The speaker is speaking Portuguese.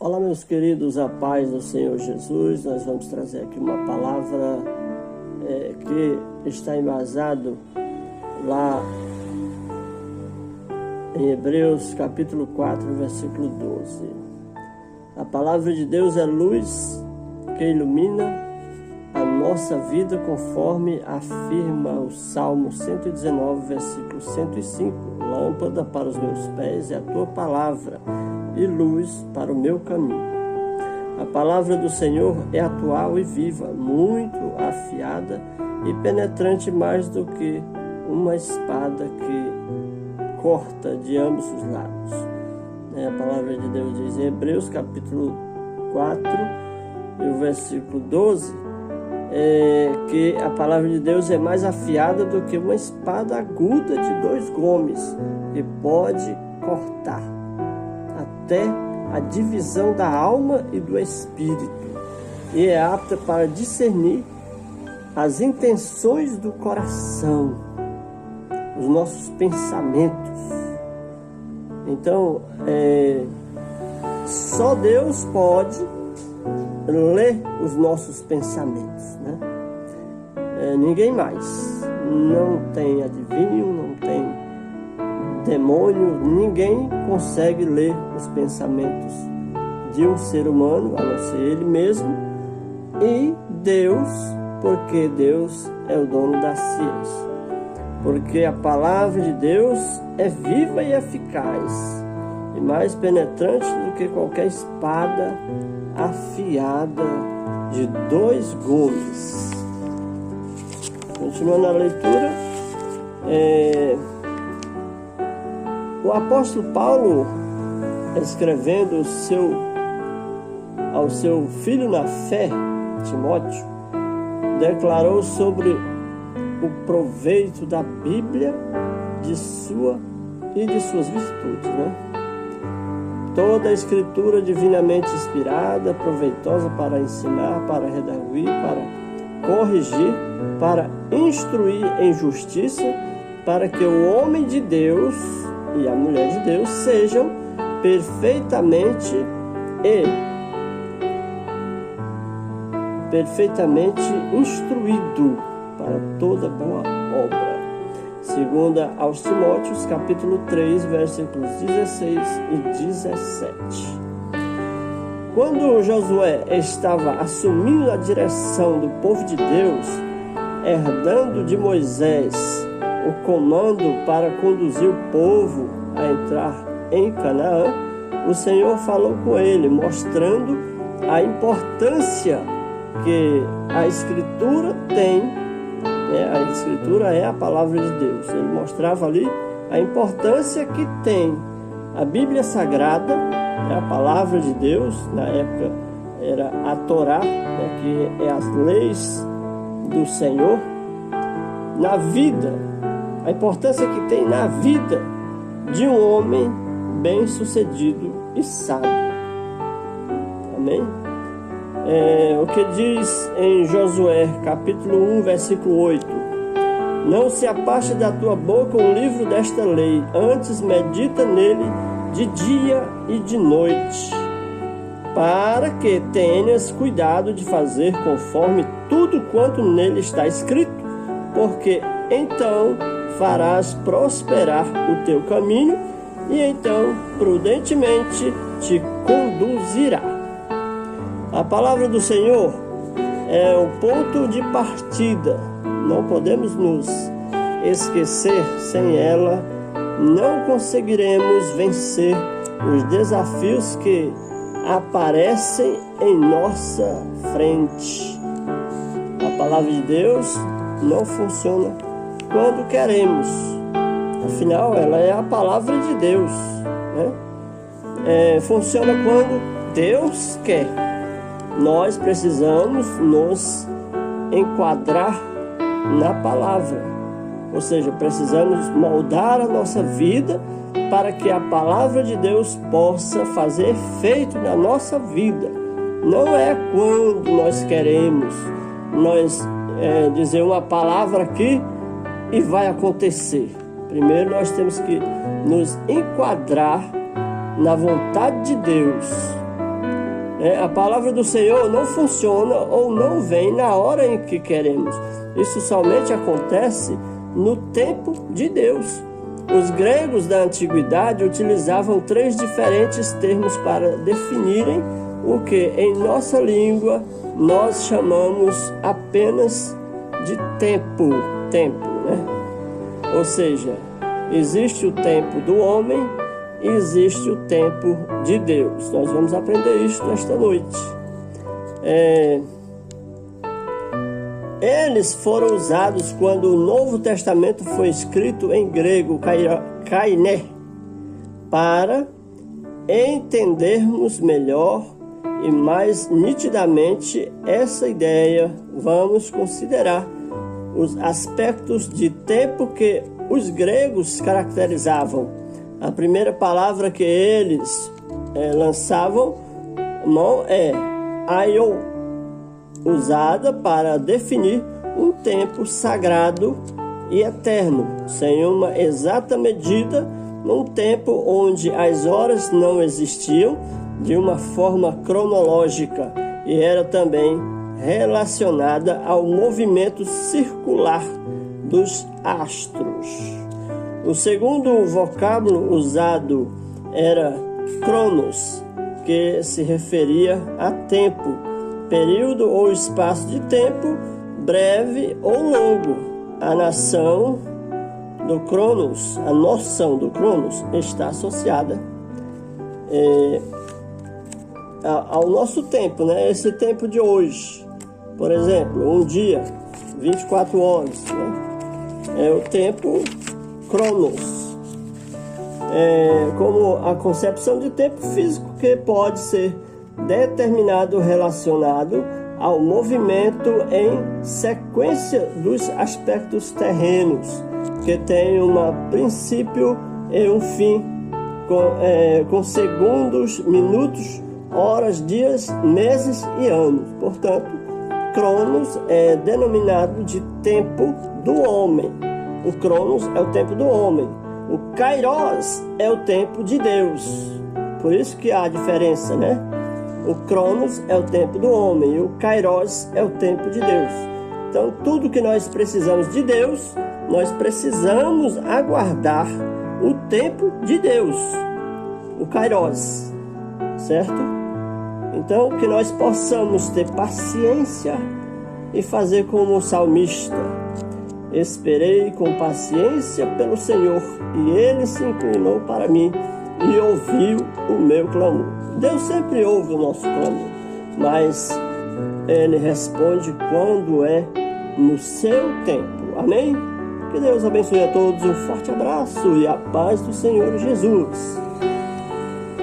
Olá, meus queridos, a paz do Senhor Jesus. Nós vamos trazer aqui uma palavra que está embasado lá em Hebreus capítulo 4, versículo 12. A palavra de Deus é luz que ilumina a nossa vida, conforme afirma o Salmo 119, versículo 105. Lâmpada para os meus pés é a tua palavra e luz para o meu caminho. A palavra do Senhor é atual e viva, muito afiada e penetrante, mais do que uma espada que corta de ambos os lados. A palavra de Deus diz em Hebreus capítulo 4 e o versículo 12 que a palavra de Deus é mais afiada do que uma espada aguda de 2 gumes, que pode cortar até a divisão da alma e do espírito, e é apta para discernir as intenções do coração, os nossos pensamentos. Então, só Deus pode ler os nossos pensamentos, né? Ninguém mais. Não tem adivinho, não tem demônio, ninguém consegue ler os pensamentos de um ser humano, a não ser ele mesmo, e Deus, porque Deus é o dono da ciência. Porque a palavra de Deus é viva e eficaz, e mais penetrante do que qualquer espada afiada de 2 gumes. Continuando a leitura, o apóstolo Paulo, escrevendo ao seu filho na fé, Timóteo, declarou sobre o proveito da Bíblia de suas virtudes, né? Toda a escritura divinamente inspirada, proveitosa para ensinar, para redarguir, para corrigir, para instruir em justiça, para que o homem de Deus e a mulher de Deus sejam perfeitamente instruídos para toda boa obra. Segunda aos Timóteos, capítulo 3, versículos 16 e 17. Quando Josué estava assumindo a direção do povo de Deus, herdando de Moisés o comando para conduzir o povo a entrar em Canaã, o Senhor falou com ele, mostrando a importância que a Escritura tem. A Escritura é a palavra de Deus. Ele mostrava ali a importância que tem a Bíblia Sagrada, a palavra de Deus. Na época era a Torá, que é as leis do Senhor, na vida, a importância que tem na vida de um homem bem-sucedido e sábio. Amém? O que diz em Josué, capítulo 1, versículo 8: Não se afaste da tua boca o livro desta lei, antes medita nele de dia e de noite, para que tenhas cuidado de fazer conforme tudo quanto nele está escrito, porque então farás prosperar o teu caminho, e então prudentemente te conduzirá. A palavra do Senhor é o ponto de partida. Não podemos nos esquecer. Sem ela, não conseguiremos vencer os desafios que aparecem em nossa frente. A palavra de Deus não funciona quando queremos. Afinal, ela é a palavra de Deus, né? Funciona quando Deus quer. Nós precisamos nos enquadrar na palavra, ou seja, precisamos moldar a nossa vida para que a palavra de Deus possa fazer efeito na nossa vida. Não é quando nós queremos dizer uma palavra aqui e vai acontecer. Primeiro nós temos que nos enquadrar na vontade de Deus. A palavra do Senhor não funciona ou não vem na hora em que queremos. Isso somente acontece no tempo de Deus. Os gregos da antiguidade utilizavam 3 diferentes termos para definirem o que em nossa língua nós chamamos apenas de tempo, né? Ou seja, existe o tempo do homem e existe o tempo de Deus. Nós vamos aprender isso esta noite. Eles foram usados quando o Novo Testamento foi escrito em grego, kainé, para entendermos melhor e mais nitidamente essa ideia. Vamos considerar os aspectos de tempo que os gregos caracterizavam. A primeira palavra que eles lançavam mão é aion, usada para definir um tempo sagrado e eterno, sem uma exata medida, num tempo onde as horas não existiam de uma forma cronológica e era também relacionada ao movimento circular dos astros. O segundo vocábulo usado era cronos, que se referia a tempo, período ou espaço de tempo, breve ou longo. A noção do cronos está associada ao nosso tempo, né? Esse tempo de hoje. Por exemplo, um dia, 24 horas, né? É o tempo cronos. Como a concepção de tempo físico que pode ser determinado relacionado ao movimento em sequência dos aspectos terrenos, que tem um princípio e um fim, com segundos, minutos, horas, dias, meses e anos. Portanto, cronos é denominado de tempo do homem. O cronos é o tempo do homem. O kairos é o tempo de Deus. Por isso que há diferença, né? O cronos é o tempo do homem e o kairos é o tempo de Deus. Então, tudo que nós precisamos de Deus, nós precisamos aguardar o tempo de Deus, o kairos, certo? Então, que nós possamos ter paciência e fazer como o salmista: esperei com paciência pelo Senhor, e Ele se inclinou para mim e ouviu o meu clamor. Deus sempre ouve o nosso clamor, mas Ele responde quando é no seu tempo. Amém? Que Deus abençoe a todos. Um forte abraço e a paz do Senhor Jesus.